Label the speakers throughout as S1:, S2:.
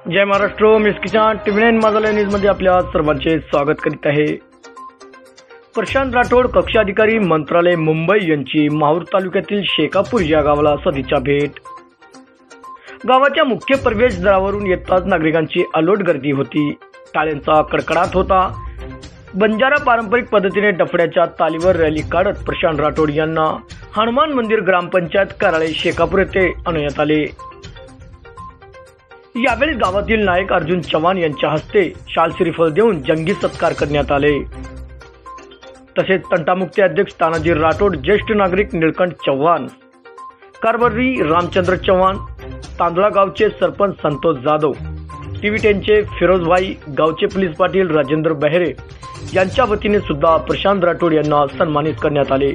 S1: जय महाराष्ट्र. मी किसान TV 9 माझा news मध्ये आपल्या सर्वांचे स्वागत करीत आहे. प्रशांत राठोड कक्ष अधिकारी मंत्रालय मुंबई यांची माहूर तालुक्यातील शेकापूर या गावाला सदिच्छा भेट. गावाच्या मुख्य प्रवेशद्वारावरून येताच नागरिकांची अलोट गर्दी होती. टाळ्यांचा कडकडाट होता. बंजारा पारंपरिक पद्धतीने डफड्याच्या तालीवर रॅली काढत प्रशांत राठोड यांना हनुमान मंदिर ग्रामपंचायत कार्यालय शेकापूर येथे आणण्यात आले. यावेळी गावातील नायक अर्जुन चव्हाण यांच्या हस्ते शाल श्रीफळ देऊन जंगी सत्कार करण्यात आले. तसेच तंटामुक्ती अध्यक्ष तानाजी राठोड, ज्येष्ठ नागरिक निळकंठ चव्हाण, कारभारी रामचंद्र चव्हाण, तांदळा गावचे सरपंच संतोष जाधव, टीव्ही 10चे फिरोजभाई, गावचे पोलीस पाटील राजेंद्र बेहरे यांच्या वतीने सुद्धा प्रशांत राठोड यांना सन्मानित करण्यात आले.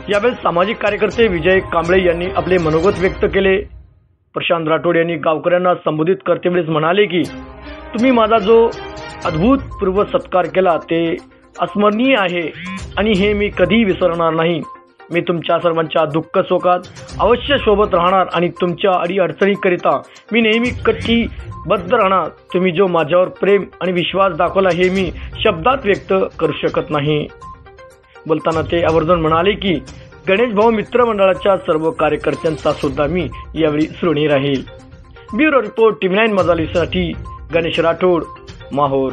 S1: यावेळी सामाजिक कार्यकर्ते विजय कांबळे यांनी आपले मनोगत व्यक्त केले. प्रशांत राठोड यांनी गावकऱ्यांना संबोधित करतेवेळेस म्हणाले की तुम्ही माझा जो अद्भुतपूर्व सत्कार केला ते अस्मरणीय आहे आणि हे मी कधीही विसरणार नाही. मी तुमच्या सर्वांच्या दुःख सुखात अवश्य सोबत राहणार आणि तुमच्या अडीअडचणीकरिता मी नेहमी कटिबद्ध राहणार. तुम्ही जो माझ्यावर प्रेम आणि विश्वास दाखवला हे मी शब्दात व्यक्त करू शकत नाही. बोलताना ते आवर्जून म्हणाले की गणेश भाऊ मित्र मंडळाच्या सर्व कार्यकर्त्यांचा सुद्धा मी यावेळी ऋणी राहील. ब्युरो रिपोर्ट टीव्ही 9 मजालीसाठी गणेश राठोड, माहूर.